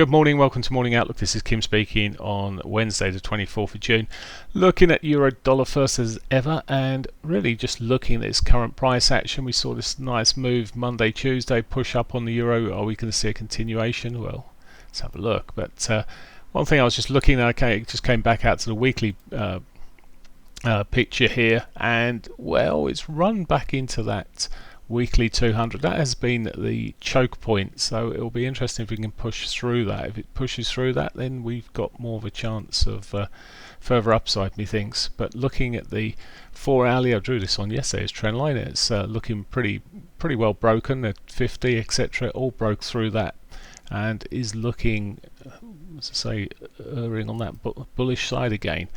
Good morning, welcome to Morning Outlook. This is Kim speaking on Wednesday the 24th of June. Looking at euro dollar first as ever, and really just looking at its current price action. We saw this nice move Monday, Tuesday, push up on the euro. Are we going to see a continuation? Well, let's have a look. But one thing I was just looking at, okay, it just came back out to the weekly picture here, and well, it's run back into that weekly 200. That has been the choke point, so it'll be interesting if we can push through that. If it pushes through that, then we've got more of a chance of further upside, methinks. But looking at the 4 hourly, I drew this on yesterday's trend line. It's looking pretty well broken at 50, etc. All broke through that and is looking, as I say, erring on that bullish side again.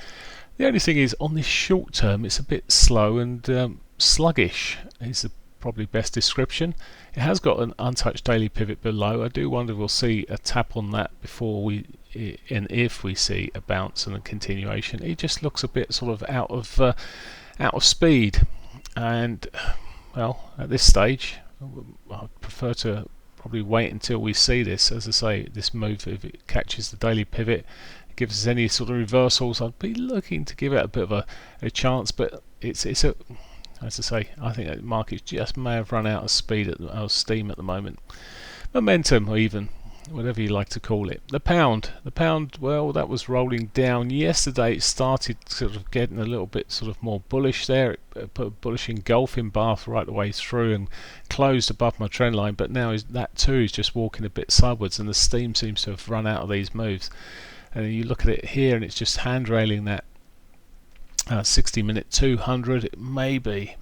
The only thing is, on this short term, it's a bit slow and sluggish. Is the probably best description. It has got an untouched daily pivot below. I do wonder if we'll see a tap on that before we, and if we see a bounce and a continuation. It just looks a bit sort of out of speed, and well, at this stage, I prefer to probably wait until we see this. As I say, this move, if it catches the daily pivot, gives us any sort of reversals, I'd be looking to give it a bit of a chance. But it's a, as I say, I think the market just may have run out of steam at the moment. Momentum, or even whatever you like to call it. The pound, well, that was rolling down yesterday. It started sort of getting a little bit sort of more bullish there. It put a bullish engulfing bath right the way through and closed above my trend line. But now that too is just walking a bit sideways, and the steam seems to have run out of these moves. And you look at it here, and it's just hand railing that 60-minute 200. Maybe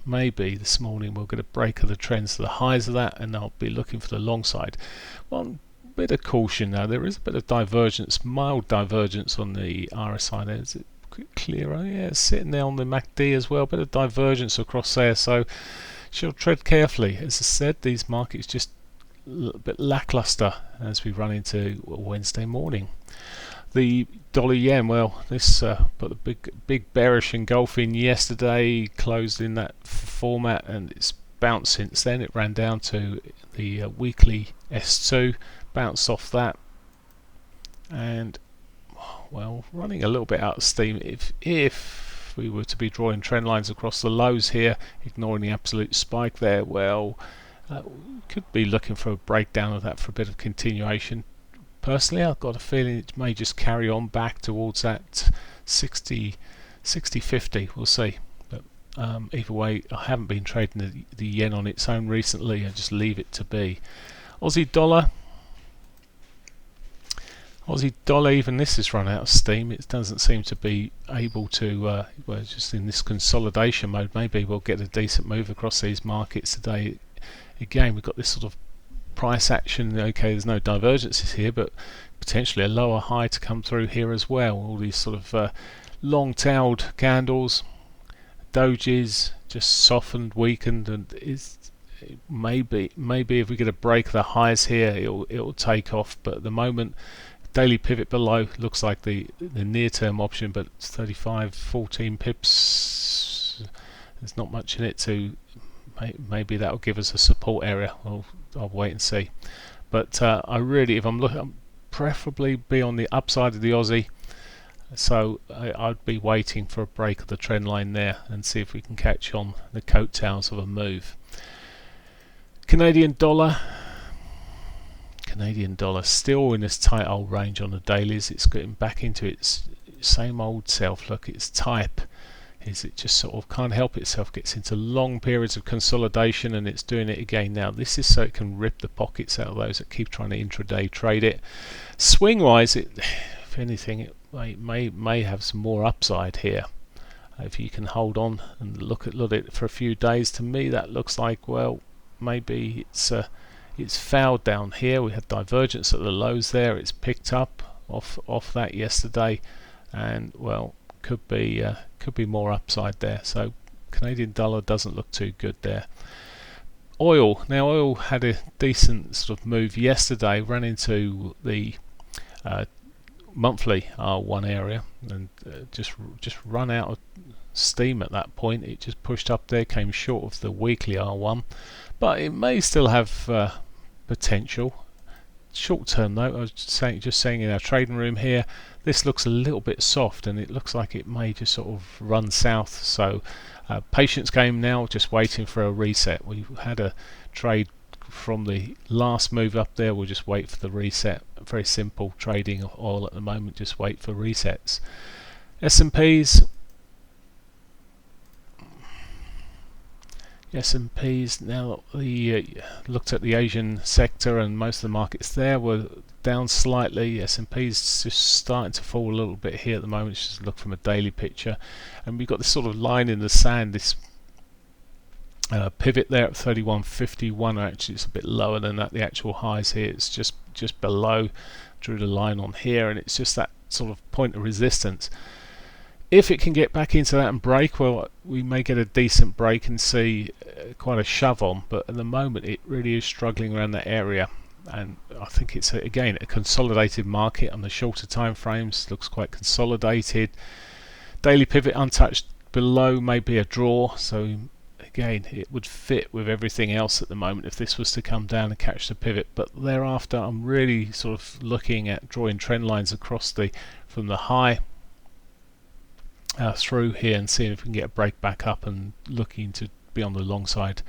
this morning we'll get a break of the trends to the highs of that, and I'll be looking for the long side. One bit of caution now, there is a bit of divergence, mild divergence on the RSI there. Is it clearer? Yeah, it's sitting there on the MACD as well, bit of divergence across there, so should tread carefully. As I said, these markets just a little bit lackluster as we run into Wednesday morning. The dollar yen, well, this put a big bearish engulfing yesterday, closed in that format, and it's bounced since then. It ran down to the weekly S2, bounced off that, and well, running a little bit out of steam. If we were to be drawing trend lines across the lows here, ignoring the absolute spike there, well, could be looking for a breakdown of that for a bit of continuation. Personally, I've got a feeling it may just carry on back towards that 60-50. We'll see. But either way, I haven't been trading the yen on its own recently. I just leave it to be. Aussie dollar, even this has run out of steam. It doesn't seem to be able to, well, just in this consolidation mode. Maybe we'll get a decent move across these markets today. Again, we've got this sort of price action. Okay, there's no divergences here, but potentially a lower high to come through here as well. All these sort of long-tailed candles, dojis just softened, weakened, and maybe if we get a break of the highs here, it'll take off. But at the moment, daily pivot below looks like the near-term option, but it's 14 pips. There's not much in it to. Maybe that'll give us a support area. I'll wait and see. But I really, if I'm looking, I'm preferably be on the upside of the Aussie. So I'd be waiting for a break of the trend line there and see if we can catch on the coattails of a move. Canadian dollar still in this tight old range on the dailies. It's getting back into its same old self. Look, its type is it just sort of can't help itself, gets into long periods of consolidation, and it's doing it again now. This is so it can rip the pockets out of those that keep trying to intraday trade it. Swing wise, if anything, it may have some more upside here if you can hold on and look at it for a few days. To me, that looks like, well, maybe it's fouled down here. We had divergence at the lows there. It's picked up off that yesterday, and well, could be more upside there. So Canadian dollar doesn't look too good there. Oil had a decent sort of move yesterday, ran into the monthly R1 area, and just run out of steam at that point. It just pushed up there, came short of the weekly R1, but it may still have potential short term though, I was just saying in our trading room here, this looks a little bit soft and it looks like it may just sort of run south. So patience game now, just waiting for a reset. We had a trade from the last move up there, we'll just wait for the reset. Very simple trading oil at the moment, just wait for resets. S&Ps now, the looked at the Asian sector and most of the markets there were down slightly. S&P's just starting to fall a little bit here at the moment. Just look from a daily picture, and we've got this sort of line in the sand, this pivot there at 31.51. Actually, it's a bit lower than that. The actual highs here, it's just below. Drew the line on here, and it's just that sort of point of resistance. If it can get back into that and break, well, we may get a decent break and see quite a shove on, but at the moment it really is struggling around that area, and I think it's again a consolidated market on the shorter time frames. Looks quite consolidated. Daily pivot untouched below may be a draw, so again it would fit with everything else at the moment if this was to come down and catch the pivot. But thereafter I'm really sort of looking at drawing trend lines across from the high through here and seeing if we can get a break back up and looking to be on the long side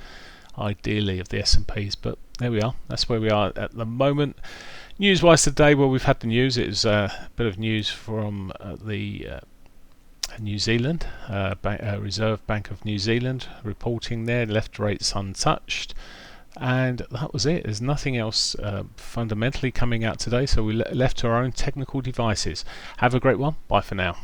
ideally of the S&Ps. But there we are, that's where we are at the moment. News wise today, well, we've had the news. It was a bit of news from the New Zealand Reserve Bank of New Zealand reporting there, left rates untouched, and that was it. There's nothing else fundamentally coming out today, so we left to our own technical devices. Have a great one. Bye for now.